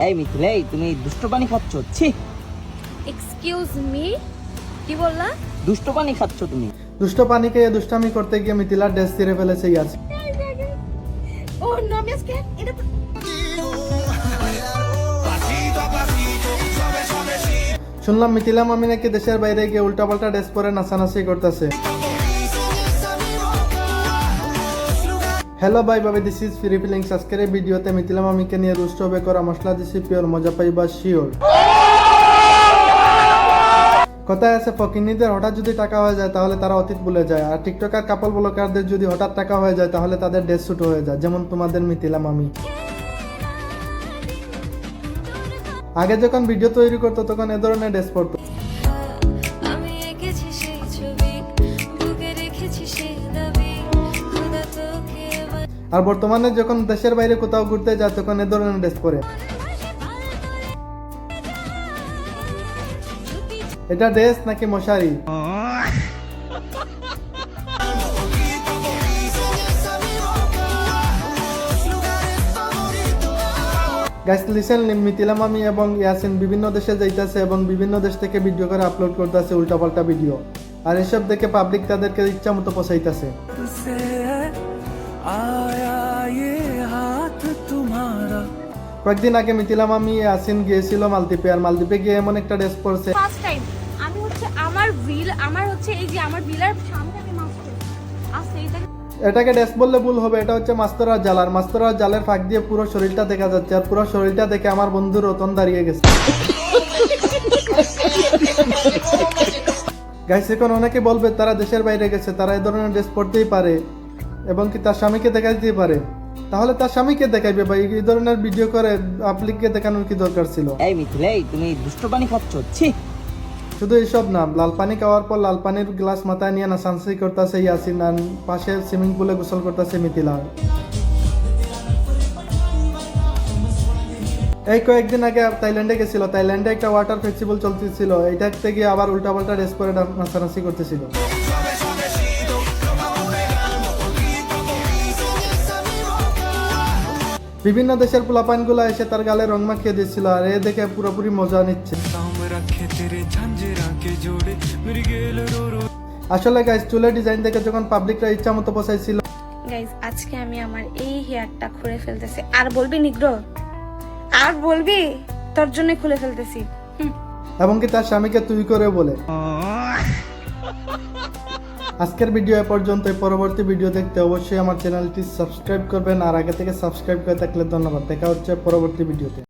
এই মিথিলা, এই তুমি দুষ্ট পানি খাচ্ছ? ছি, এক্সকিউজ মি, কি বললা? দুষ্ট পানি খাচ্ছ তুমি। দুষ্ট পানি খেয়ে দুষ্টামি করতে গিয়ে মিথিলার ড্রেস ছিঁড়ে ফেলেছে ইয়াস। ও নো মিস কে এটা তো শুনলাম মিথিলা মামি নাকি দেশের বাইরে গিয়ে উল্টাপাল্টা ড্রেস পরে নাচানাচি করতেছে। Hello bye bye, this is free feelings. আজকের এই ভিডিওতে মিথিলা মামিকে নিয়ে রুষ্ট হবে করা মশলা দিছি পিওর, মজা পাইবা শিওর। কথায় আছে ফকিন্নিদের হঠাৎ যদি টাকা হয়ে যায় তাহলে তারা অতীত ভুলে যায়, আর টিকটকার কাপল ব্লগারদের যদি হঠাৎ টাকা হয়ে যায় তাহলে তাদের ড্রেস শুট হয়ে যায়, যেমন তোমাদের মিথিলা মামি। আগে যখন ভিডিও তৈরি করতো তখন এ ধরনের ড্রেস পরতো, আমি এঁকেছি সেই ছবি, বুকে রেখেছি সেই দাবি, খোদা তোকে আর বর্তমানে যখন দেশের বাইরে কোথাও ঘুরতে যায় তখন এ ধরনের ড্রেস পরে। এটা ড্রেস নাকি মশারি? গাইস লিসেন, মিথিলা মামি এবং ইয়াসিন বিভিন্ন দেশে যাইতেছে এবং বিভিন্ন দেশ থেকে ভিডিও করে আপলোড করতেছে উল্টাপাল্টা ভিডিও, আর এসব দেখে পাবলিক তাদেরকে ইচ্ছা মতো পচাইতেছে। কয়েকদিন আগে মিথিলা মামি ইয়াসিন গিয়েছিল মালদ্বীপে, আর মালদ্বীপে গিয়ে এমন একটা ড্রেস পরছে। ফার্স্ট টাইম আমি হচ্ছে আমার হচ্ছে এই যে আমার বিলার সামনে আমি মাছ করি আচ্ছা এটা এটাকে ড্রেস বললে ভুল হবে, এটা হচ্ছে মাস্তরার জাল, আর মাস্তরার জালের ফাঁক দিয়ে পুরো শরীরটা দেখা যাচ্ছে, আর পুরো শরীরটা দেখে আমার বন্ধু রতন দাঁড়িয়ে গেছে। গাইস এখন অনেকে বলবে তারা দেশের বাইরে গেছে, তারা এই ধরনের ড্রেস পরতেই পারে এবং কি তার স্বামীকে দেখাই দিতে পারে, তাহলে তার স্বামীকে দেখাইবে ভাই, এই ধরনের ভিডিও করে পাবলিককে দেখানোর কি দরকার ছিল? এই মিথিলা, এই তুমি দুষ্ট পানি খাচ্ছ? ছি। শুধু এইসব না, লাল পানি খাওয়ার পর লাল পানির গ্লাস মাথায় নিয়ে নাচানাচি করতেছে ইয়াসিন, আর পাশে সুইমিং পুলে গোসল করতেছে মিথিলা। এই কয়েকদিন আগে থাইল্যান্ডে গেছিল, থাইল্যান্ডে একটা ওয়াটার ফেস্টিভ্যাল চলতেছিল, এইটা থেকে আবার উল্টাপাল্টা ড্রেস পরে নাচানাচি করতেছিল। বিভিন্ন দেশের পোলাপাইনগুলো এসে তার গালে রং মাখিয়ে দিচ্ছিল, আর এ দেখে পুরোপুরি মজা নিচ্ছে। আসলে গাইস চুলের ডিজাইন দেখে যখন পাবলিকরা ইচ্ছা মতো বসাইছিল। গাইস আজকে আমি আমার এই হেয়ারটা খুলে ফেলতেছি। আর বলবি নিগ্রো, আর বলবি তোর জন্য খুলে ফেলতেছি। এবং কি তার স্বামীকে তুই করে বলে। আজকের ভিডিও এ পর্যন্ত। পরবর্তী ভিডিও দেখতে অবশ্যই আমার চ্যানেলটি সাবস্ক্রাইব করবেন, আর আগে থেকে সাবস্ক্রাইব করে থাকলে ধন্যবাদ। দেখা হচ্ছে পরবর্তী ভিডিওতে।